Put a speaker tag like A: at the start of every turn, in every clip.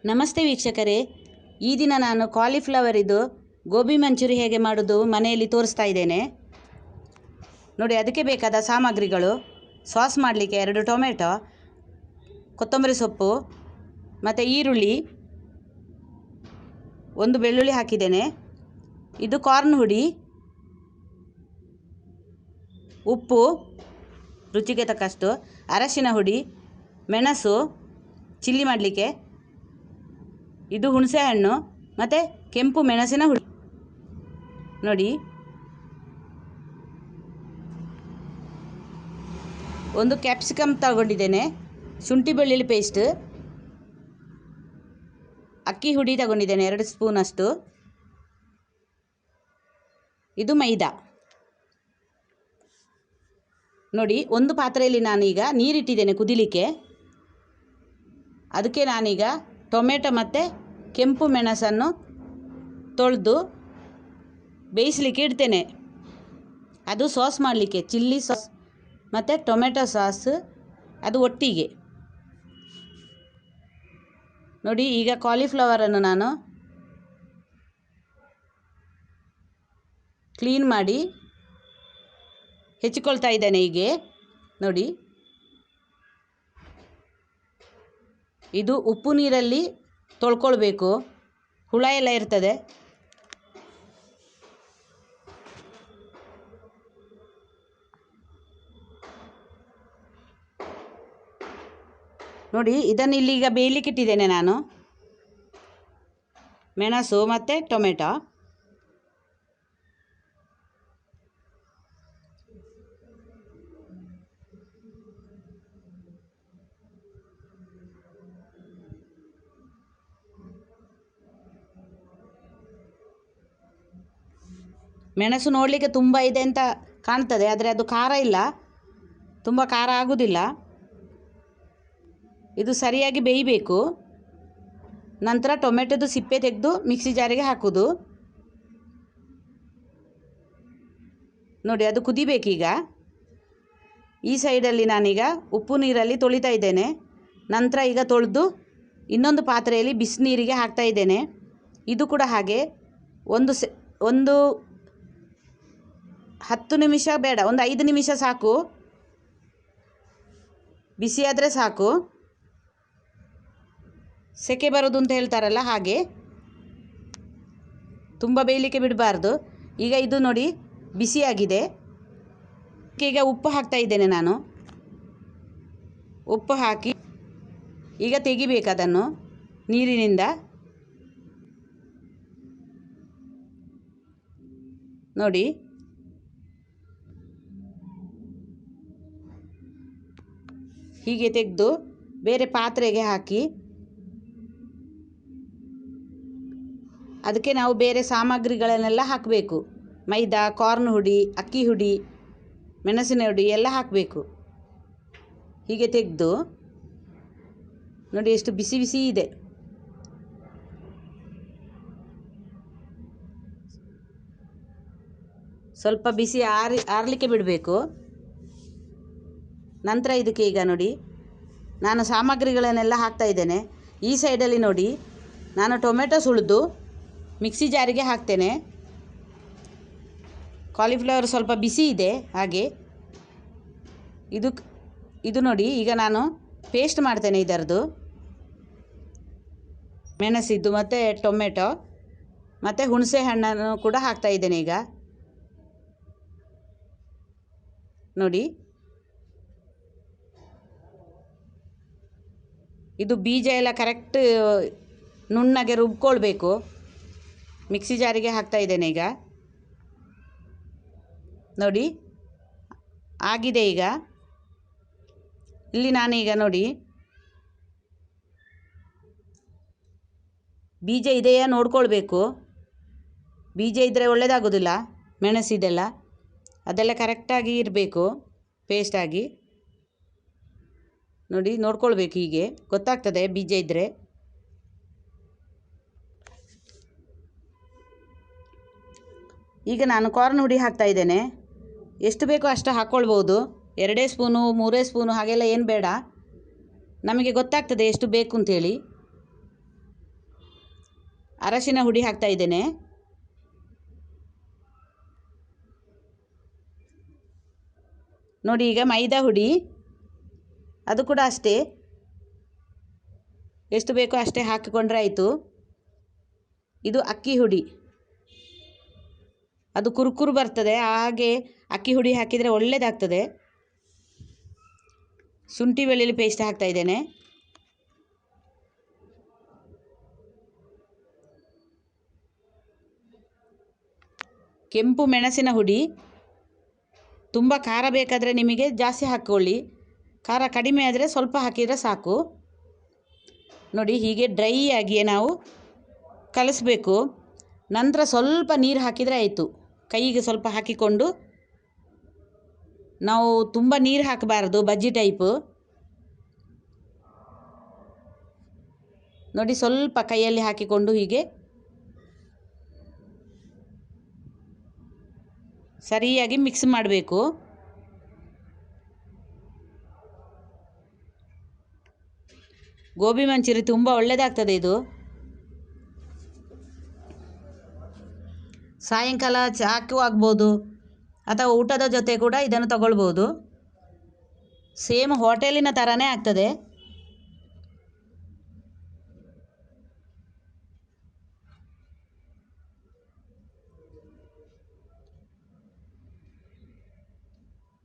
A: ನಮಸ್ತೆ ವೀಕ್ಷಕರೇ, ಈ ದಿನ ನಾನು ಕಾಲಿಫ್ಲವರಿದು ಗೋಬಿ ಮಂಚೂರಿ ಹೇಗೆ ಮಾಡೋದು ಮನೆಯಲ್ಲಿ ತೋರಿಸ್ತಾ ಇದ್ದೇನೆ ನೋಡಿ. ಅದಕ್ಕೆ ಬೇಕಾದ ಸಾಮಗ್ರಿಗಳು: ಸಾಸ್ ಮಾಡಲಿಕ್ಕೆ 2 ಟೊಮೆಟೊ, ಕೊತ್ತಂಬರಿ ಸೊಪ್ಪು ಮತ್ತು ಈರುಳ್ಳಿ, 1 ಬೆಳ್ಳುಳ್ಳಿ ಹಾಕಿದ್ದೇನೆ. ಇದು ಕಾರ್ನ್ ಹುಡಿ, ಉಪ್ಪು ರುಚಿಗೆ ತಕ್ಕಷ್ಟು, ಅರಶಿನ ಹುಡಿ, ಮೆಣಸು ಚಿಲ್ಲಿ ಮಾಡಲಿಕ್ಕೆ, ಇದು ಹುಣಸೆ ಹಣ್ಣು ಮತ್ತು ಕೆಂಪು ಮೆಣಸಿನ ಹುಡಿ ನೋಡಿ. ಒಂದು ಕ್ಯಾಪ್ಸಿಕಮ್ ತಗೊಂಡಿದ್ದೇನೆ, ಶುಂಠಿ ಬೆಳ್ಳುಳ್ಳಿ ಪೇಸ್ಟ್, ಅಕ್ಕಿ ಹುಡಿ ತಗೊಂಡಿದ್ದೇನೆ 2 ಸ್ಪೂನಷ್ಟು. ಇದು ಮೈದಾ ನೋಡಿ. ಒಂದು ಪಾತ್ರೆಯಲ್ಲಿ ನಾನೀಗ ನೀರಿಟ್ಟಿದ್ದೇನೆ ಕುದಿಲಿಕ್ಕೆ. ಅದಕ್ಕೆ ನಾನೀಗ ಟೊಮೆಟೊ ಮತ್ತು ಕೆಂಪು ಮೆಣಸನ್ನು ತೊಳೆದು ಬೇಯಿಸಲಿಕ್ಕೆ ಇಡ್ತೇನೆ. ಅದು ಸಾಸ್ ಮಾಡಲಿಕ್ಕೆ ಚಿಲ್ಲಿ ಸಾಸ್ ಮತ್ತು ಟೊಮೆಟೊ ಸಾಸ್ ಅದು ಒಟ್ಟಿಗೆ ನೋಡಿ. ಈಗ ಕಾಲಿಫ್ಲವರನ್ನು ನಾನು ಕ್ಲೀನ್ ಮಾಡಿ ಹೆಚ್ಚಿಕೊಳ್ತಾ ಇದ್ದೇನೆ ಹೀಗೆ ನೋಡಿ. ಇದು ಉಪ್ಪು ನೀರಲ್ಲಿ ತೊಳ್ಕೊಳ್ಬೇಕು, ಹುಳ ಎಲ್ಲ ಇರ್ತದೆ. ನೋಡಿ, ಇದನ್ನು ಇಲ್ಲಿಗ ಬೇಯಲಿಕ್ಕೆ ಇಟ್ಟಿದ್ದೇನೆ ನಾನು. ಮೆಣಸು ಮತ್ತು ಟೊಮೆಟೊ ಮೆಣಸು ನೋಡಲಿಕ್ಕೆ ತುಂಬ ಇದೆ ಅಂತ ಕಾಣ್ತದೆ, ಆದರೆ ಅದು ಖಾರ ಇಲ್ಲ, ತುಂಬ ಖಾರ ಆಗೋದಿಲ್ಲ. ಇದು ಸರಿಯಾಗಿ ಬೇಯಬೇಕು. ನಂತರ ಟೊಮೆಟೊದು ಸಿಪ್ಪೆ ತೆಗೆದು ಮಿಕ್ಸಿ ಜಾರಿಗೆ ಹಾಕೋದು ನೋಡಿ. ಅದು ಕುದಿಬೇಕೀಗ. ಈ ಸೈಡಲ್ಲಿ ನಾನೀಗ ಉಪ್ಪು ನೀರಲ್ಲಿ ತೊಳಿತಾ ಇದ್ದೇನೆ. ನಂತರ ಈಗ ತೊಳೆದು ಇನ್ನೊಂದು ಪಾತ್ರೆಯಲ್ಲಿ ಬಿಸಿನೀರಿಗೆ ಹಾಕ್ತಾ ಇದ್ದೇನೆ. ಇದು ಕೂಡ ಹಾಗೆ ಒಂದು 10 ನಿಮಿಷ ಬೇಡ, ಒಂದು 5 ನಿಮಿಷ ಸಾಕು, ಬಿಸಿಯಾದರೆ ಸಾಕು. ಸೆಕೆ ಬರೋದು ಅಂತ ಹೇಳ್ತಾರಲ್ಲ ಹಾಗೆ, ತುಂಬ ಬೇಯಲಿಕ್ಕೆ ಬಿಡಬಾರ್ದು. ಈಗ ಇದು ನೋಡಿ ಬಿಸಿಯಾಗಿದೆ. ಈಗ ಉಪ್ಪು ಹಾಕ್ತಾ ಇದ್ದೇನೆ ನಾನು. ಉಪ್ಪು ಹಾಕಿ ಈಗ ತೆಗಿಬೇಕು ಅದನ್ನು ನೀರಿನಿಂದ ನೋಡಿ. ಹೀಗೆ ತೆಗೆದು ಬೇರೆ ಪಾತ್ರೆಗೆ ಹಾಕಿ ಅದಕ್ಕೆ ನಾವು ಬೇರೆ ಸಾಮಗ್ರಿಗಳನ್ನೆಲ್ಲ ಹಾಕಬೇಕು. ಮೈದಾ, ಕಾರ್ನ್ ಹುಡಿ, ಅಕ್ಕಿ ಹುಡಿ, ಮೆಣಸಿನ ಹುಡಿ ಎಲ್ಲ ಹಾಕಬೇಕು. ಹೀಗೆ ತೆಗೆದು ನೋಡಿ ಎಷ್ಟು ಬಿಸಿ ಬಿಸಿ ಇದೆ. ಸ್ವಲ್ಪ ಬಿಸಿ ಆರಲಿಕ್ಕೆ ಬಿಡಬೇಕು. ನಂತರ ಇದಕ್ಕೆ ಈಗ ನೋಡಿ ನಾನು ಸಾಮಗ್ರಿಗಳನ್ನೆಲ್ಲ ಹಾಕ್ತಾ ಇದ್ದೇನೆ. ಈ ಸೈಡಲ್ಲಿ ನೋಡಿ ನಾನು ಟೊಮೆಟೊ ಸುಳಿದು ಮಿಕ್ಸಿ ಜಾರಿಗೆ ಹಾಕ್ತೇನೆ. ಕಾಲಿಫ್ಲವರ್ ಸ್ವಲ್ಪ ಬಿಸಿ ಇದೆ ಹಾಗೆ. ಇದು ನೋಡಿ ಈಗ ನಾನು ಪೇಸ್ಟ್ ಮಾಡ್ತೇನೆ ಇದರದ್ದು, ಮೆಣಸಿದ್ದು ಮತ್ತು ಟೊಮೆಟೊ ಮತ್ತು ಹುಣಸೆ ಹಣ್ಣನ್ನು ಕೂಡ ಹಾಕ್ತಾ ಇದ್ದೇನೆ ಈಗ ನೋಡಿ. ಇದು ಬೀಜ ಎಲ್ಲ ಕರೆಕ್ಟ್ ನುಣ್ಣಗೆ ರುಬ್ಕೊಳ್ಬೇಕು. ಮಿಕ್ಸಿ ಜಾರಿಗೆ ಹಾಕ್ತಾ ಇದ್ದೇನೆ ಈಗ ನೋಡಿ. ಆಗಿದೆ ಈಗ. ಇಲ್ಲಿ ನಾನೀಗ ನೋಡಿ ಬೀಜ ಇದೆಯಾ ನೋಡ್ಕೊಳ್ಬೇಕು. ಬೀಜ ಇದ್ದರೆ ಒಳ್ಳೆಯದಾಗೋದಿಲ್ಲ. ಮೆಣಸಿದೆಲ್ಲ ಅದೆಲ್ಲ ಕರೆಕ್ಟಾಗಿ ಇರಬೇಕು, ಪೇಸ್ಟಾಗಿ ನೋಡಿ. ನೋಡ್ಕೊಳ್ಬೇಕು, ಹೀಗೆ ಗೊತ್ತಾಗ್ತದೆ ಬೀಜ ಇದ್ದರೆ. ಈಗ ನಾನು ಕಾರ್ನ್ ಹುಡಿ ಹಾಕ್ತಾ ಇದ್ದೇನೆ. ಎಷ್ಟು ಬೇಕೋ ಅಷ್ಟು ಹಾಕ್ಕೊಳ್ಬೋದು. 2 ಸ್ಪೂನು 3 ಸ್ಪೂನು ಹಾಗೆಲ್ಲ ಏನು ಬೇಡ, ನಮಗೆ ಗೊತ್ತಾಗ್ತದೆ ಎಷ್ಟು ಬೇಕು ಅಂತೇಳಿ. ಅರಶಿನ ಹುಡಿ ಹಾಕ್ತಾ ಇದ್ದೇನೆ. ನೋಡಿ ಈಗ ಮೈದಾ ಹುಡಿ, ಅದು ಕೂಡ ಅಷ್ಟೇ ಎಷ್ಟು ಬೇಕೋ ಅಷ್ಟೇ ಹಾಕಿಕೊಂಡ್ರೆ ಆಯಿತು. ಇದು ಅಕ್ಕಿ ಹುಡಿ, ಅದು ಕುರುಕುರು ಬರ್ತದೆ, ಹಾಗೆ ಅಕ್ಕಿ ಹುಡಿ ಹಾಕಿದರೆ ಒಳ್ಳೆಯದಾಗ್ತದೆ. ಶುಂಠಿ ಬೆಳ್ಳುಳ್ಳಿ ಪೇಸ್ಟ್ ಹಾಕ್ತಾ ಇದ್ದೇನೆ. ಕೆಂಪು ಮೆಣಸಿನ ಹುಡಿ, ತುಂಬ ಖಾರ ಬೇಕಾದರೆ ನಿಮಗೆ ಜಾಸ್ತಿ ಹಾಕ್ಕೊಳ್ಳಿ, ಖಾರ ಕಡಿಮೆ ಆದರೆ ಸ್ವಲ್ಪ ಹಾಕಿದರೆ ಸಾಕು. ನೋಡಿ ಹೀಗೆ ಡ್ರೈ ಆಗಿಯೇ ನಾವು ಕಲಿಸ್ಬೇಕು. ನಂತರ ಸ್ವಲ್ಪ ನೀರು ಹಾಕಿದರೆ ಆಯಿತು. ಕೈಗೆ ಸ್ವಲ್ಪ ಹಾಕಿಕೊಂಡು, ನಾವು ತುಂಬ ನೀರು ಹಾಕಬಾರ್ದು, ಬಜ್ಜಿ ಟೈಪು. ನೋಡಿ ಸ್ವಲ್ಪ ಕೈಯಲ್ಲಿ ಹಾಕಿಕೊಂಡು ಹೀಗೆ ಸರಿಯಾಗಿ ಮಿಕ್ಸ್ ಮಾಡಬೇಕು. ಗೋಬಿ ಮಂಚೂರಿ ತುಂಬ ಒಳ್ಳೆಯದಾಗ್ತದೆ ಇದು. ಸಾಯಂಕಾಲ ಚಾಕು ಆಗ್ಬೋದು ಅಥವಾ ಊಟದ ಜೊತೆ ಕೂಡ ಇದನ್ನು ತಗೊಳ್ಬೋದು. ಸೇಮ್ ಹೋಟೆಲಿನ ಥರನೇ ಆಗ್ತದೆ.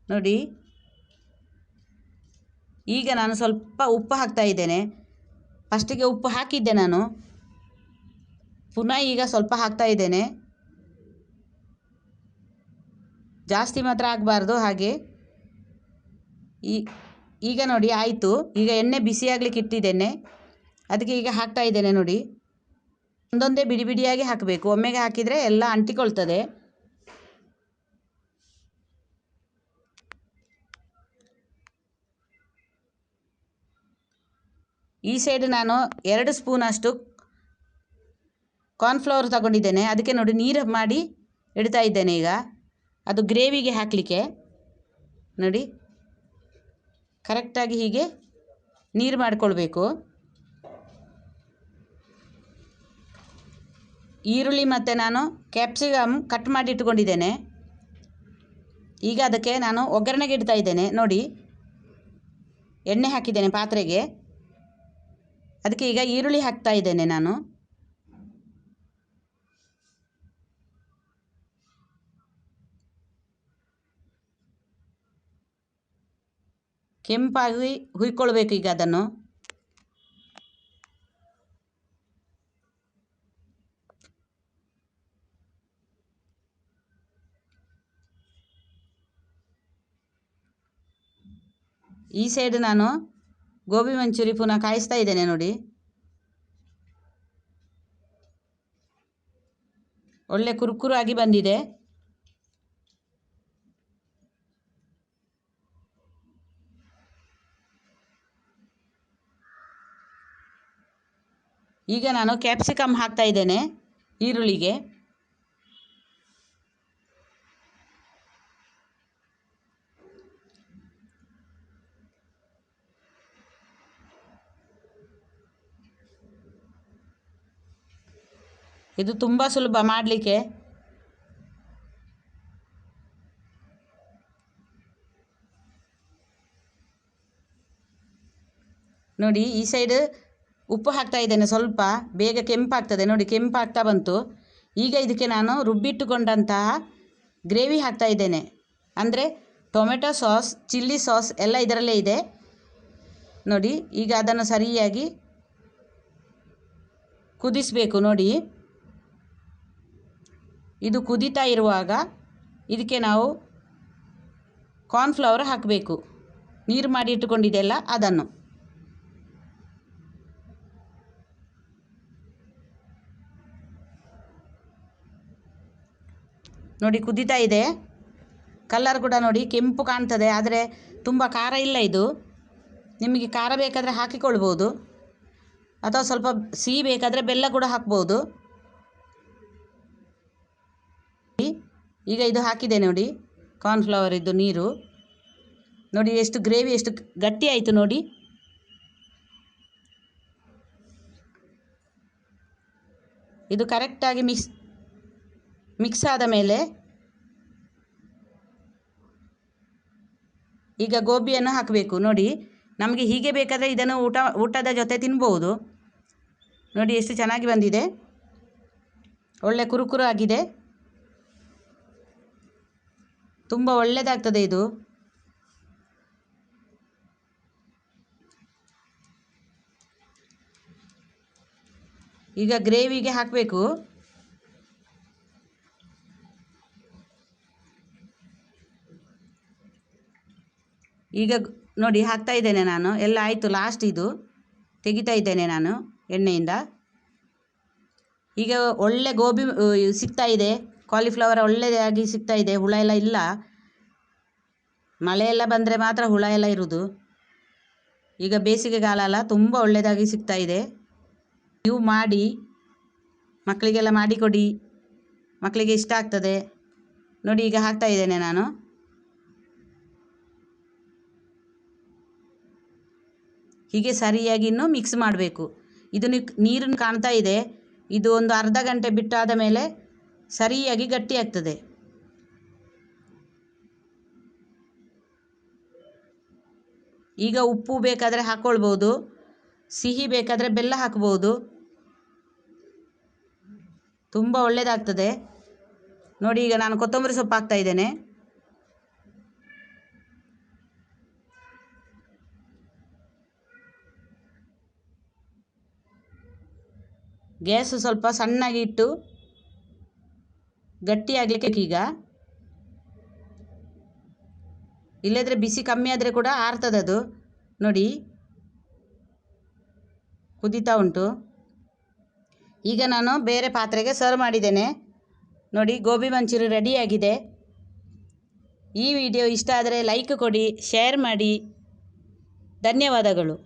A: ನೋಡಿ ಈಗ ನಾನು ಸ್ವಲ್ಪ ಉಪ್ಪು ಹಾಕ್ತಾ ಇದ್ದೇನೆ. ಫಸ್ಟಿಗೆ ಉಪ್ಪು ಹಾಕಿದ್ದೆ ನಾನು, ಪುನಃ ಈಗ ಸ್ವಲ್ಪ ಹಾಕ್ತಾ ಇದ್ದೇನೆ. ಜಾಸ್ತಿ ಮಾತ್ರ ಆಗಬಾರ್ದು ಹಾಗೆ. ಈಗ ನೋಡಿ ಆಯಿತು. ಈಗ ಎಣ್ಣೆ ಬಿಸಿಯಾಗಲಿಕ್ಕೆ ಇಟ್ಟಿದ್ದೇನೆ, ಅದಕ್ಕೆ ಈಗ ಹಾಕ್ತಾ ಇದ್ದೇನೆ. ನೋಡಿ ಒಂದೊಂದೇ ಬಿಡಿ ಬಿಡಿಯಾಗಿ ಹಾಕಬೇಕು, ಒಮ್ಮೆಗೆ ಹಾಕಿದರೆ ಎಲ್ಲ ಅಂಟಿಕೊಳ್ತದೆ. ಈ ಸೈಡ್ ನಾನು 2 ಸ್ಪೂನಷ್ಟು ಕಾರ್ನ್ಫ್ಲವರ್ ತಗೊಂಡಿದ್ದೇನೆ, ಅದಕ್ಕೆ ನೋಡಿ ನೀರು ಮಾಡಿ ಇಡ್ತಾ ಇದ್ದೇನೆ ಈಗ, ಅದು ಗ್ರೇವಿಗೆ ಹಾಕಲಿಕ್ಕೆ. ನೋಡಿ ಕರೆಕ್ಟಾಗಿ ಹೀಗೆ ನೀರು ಮಾಡಿಕೊಳ್ಬೇಕು. ಈರುಳ್ಳಿ ಮತ್ತು ನಾನು ಕ್ಯಾಪ್ಸಿಕಮ್ ಕಟ್ ಮಾಡಿ ಇಟ್ಕೊಂಡಿದ್ದೇನೆ. ಈಗ ಅದಕ್ಕೆ ನಾನು ಒಗ್ಗರಣೆಗೆ ಇಡ್ತಾ ಇದ್ದೇನೆ. ನೋಡಿ ಎಣ್ಣೆ ಹಾಕಿದ್ದೇನೆ ಪಾತ್ರೆಗೆ, ಅದಕ್ಕೆ ಈಗ ಈರುಳ್ಳಿ ಹಾಕ್ತಾ ಇದ್ದೇನೆ ನಾನು. ಕೆಂಪಾಗಿ ಹುಯ್ಕೊಳ್ಬೇಕು ಈಗ ಅದನ್ನು. ಈ ಸೈಡ್ ನಾನು ಗೋಬಿ ಮಂಚೂರಿ ಪುನಃ ಕಾಯಿಸ್ತಾ ಇದ್ದೇನೆ. ನೋಡಿ ಒಳ್ಳೆ ಕುರುಕುರು ಆಗಿ ಬಂದಿದೆ. ಈಗ ನಾನು ಕ್ಯಾಪ್ಸಿಕಮ್ ಹಾಕ್ತಾ ಇದ್ದೇನೆ ಈರುಳ್ಳಿಗೆ. ಇದು ತುಂಬ ಸುಲಭ ಮಾಡಲಿಕ್ಕೆ. ನೋಡಿ ಈ ಸೈಡ್ ಉಪ್ಪು ಹಾಕ್ತಾ ಇದ್ದೇನೆ, ಸ್ವಲ್ಪ ಬೇಗ ಕೆಂಪಾಗ್ತದೆ. ನೋಡಿ ಕೆಂಪಾಗ್ತಾ ಬಂತು. ಈಗ ಇದಕ್ಕೆ ನಾನು ರುಬ್ಬಿಟ್ಟುಕೊಂಡಂತಹ ಗ್ರೇವಿ ಹಾಕ್ತಾ ಇದ್ದೇನೆ. ಅಂದರೆ ಟೊಮೆಟೊ ಸಾಸ್, ಚಿಲ್ಲಿ ಸಾಸ್ ಎಲ್ಲ ಇದರಲ್ಲೇ ಇದೆ. ನೋಡಿ ಈಗ ಅದನ್ನು ಸರಿಯಾಗಿ ಕುದಿಸಬೇಕು. ನೋಡಿ ಇದು ಕುದೀತಾ ಇರುವಾಗ ಇದಕ್ಕೆ ನಾವು ಕಾರ್ನ್ಫ್ಲವರ್ ಹಾಕಬೇಕು, ನೀರು ಮಾಡಿ ಇಟ್ಟುಕೊಂಡಿದೆಯಲ್ಲ ಅದನ್ನು. ನೋಡಿ ಕುದೀತಾ ಇದೆ, ಕಲರ್ ಕೂಡ ನೋಡಿ ಕೆಂಪು ಕಾಣ್ತದೆ, ಆದರೆ ತುಂಬ ಖಾರ ಇಲ್ಲ ಇದು. ನಿಮಗೆ ಖಾರ ಬೇಕಾದರೆ ಹಾಕಿಕೊಳ್ಬೋದು, ಅಥವಾ ಸ್ವಲ್ಪ ಸಿಹಿ ಬೇಕಾದರೆ ಬೆಲ್ಲ ಕೂಡ ಹಾಕ್ಬೋದು. ಈಗ ಇದು ಹಾಕಿದೆ ನೋಡಿ ಕಾರ್ನ್ಫ್ಲವರ್ ಇದ್ದು ನೀರು. ನೋಡಿ ಎಷ್ಟು ಗ್ರೇವಿ ಎಷ್ಟು ಗಟ್ಟಿ ಆಯಿತು ನೋಡಿ. ಇದು ಕರೆಕ್ಟಾಗಿ ಮಿಕ್ಸ್ ಆದ ಮೇಲೆ ಈಗ ಗೋಬಿಯನ್ನು ಹಾಕಬೇಕು. ನೋಡಿ, ನಮಗೆ ಹೀಗೆ ಬೇಕಾದರೆ ಇದನ್ನು ಊಟದ ಜೊತೆ ತಿನ್ಬೋದು. ನೋಡಿ ಎಷ್ಟು ಚೆನ್ನಾಗಿ ಬಂದಿದೆ, ಒಳ್ಳೆ ಕುರುಕುರು ಆಗಿದೆ, ತುಂಬ ಒಳ್ಳೆಯದಾಗ್ತದೆ ಇದು. ಈಗ ಗ್ರೇವಿಗೆ ಹಾಕಬೇಕು. ಈಗ ನೋಡಿ ಹಾಕ್ತಾ ಇದ್ದೇನೆ ನಾನು. ಎಲ್ಲ ಆಯಿತು, ಲಾಸ್ಟ್ ಇದು ತೆಗಿತಾ ಇದ್ದೇನೆ ನಾನು ಎಣ್ಣೆಯಿಂದ. ಈಗ ಒಳ್ಳೆ ಗೋಬಿ ಸಿಗ್ತಾ ಇದೆ, ಕಾಲಿಫ್ಲವರ್ ಒಳ್ಳೆಯದಾಗಿ ಸಿಗ್ತಾ ಇದೆ, ಹುಳ ಎಲ್ಲ ಇಲ್ಲ. ಮಳೆ ಎಲ್ಲ ಬಂದರೆ ಮಾತ್ರ ಹುಳ ಎಲ್ಲ ಇರೋದು. ಈಗ ಬೇಸಿಗೆಗಾಲ ಅಲ್ಲ, ತುಂಬ ಒಳ್ಳೆಯದಾಗಿ ಸಿಗ್ತಾ ಇದೆ. ನೀವು ಮಾಡಿ ಮಕ್ಕಳಿಗೆಲ್ಲ ಮಾಡಿಕೊಡಿ, ಮಕ್ಕಳಿಗೆ ಇಷ್ಟ ಆಗ್ತದೆ. ನೋಡಿ ಈಗ ಹಾಕ್ತಾ ಇದ್ದೇನೆ ನಾನು. ಹೀಗೆ ಸರಿಯಾಗಿ ಇನ್ನೂ ಮಿಕ್ಸ್ ಮಾಡಬೇಕು. ಇದು ನೀರನ್ನು ಕಾಣ್ತಾ ಇದೆ, ಇದು ಒಂದು ಅರ್ಧ ಗಂಟೆ ಬಿಟ್ಟಾದ ಮೇಲೆ ಸರಿಯಾಗಿ ಗಟ್ಟಿ ಆಗ್ತದೆ. ಈಗ ಉಪ್ಪು ಬೇಕಾದರೆ ಹಾಕ್ಕೊಳ್ಬೋದು, ಸಿಹಿ ಬೇಕಾದರೆ ಬೆಲ್ಲ ಹಾಕ್ಬೋದು, ತುಂಬ ಒಳ್ಳೆಯದಾಗ್ತದೆ. ನೋಡಿ ಈಗ ನಾನು ಕೊತ್ತಂಬರಿ ಸೊಪ್ಪು ಹಾಕ್ತಾ ಇದ್ದೇನೆ. ಗ್ಯಾಸು ಸ್ವಲ್ಪ ಸಣ್ಣಗೆ ಇಟ್ಟು ಗಟ್ಟಿಯಾಗಲಿಕ್ಕೆ ಈಗ, ಇಲ್ಲದ್ರೆ ಬಿಸಿ ಕಮ್ಮಿ ಆದರೆ ಕೂಡ ಆರ್ತದೆ ಅದು. ನೋಡಿ ಕುದೀತಾ ಉಂಟು. ಈಗ ನಾನು ಬೇರೆ ಪಾತ್ರೆಗೆ ಸರ್ವ್ ಮಾಡಿದ್ದೇನೆ. ನೋಡಿ ಗೋಬಿ ಮಂಚೂರಿ ರೆಡಿಯಾಗಿದೆ. ಈ ವಿಡಿಯೋ ಇಷ್ಟ ಆದರೆ ಲೈಕ್ ಕೊಡಿ, ಶೇರ್ ಮಾಡಿ. ಧನ್ಯವಾದಗಳು.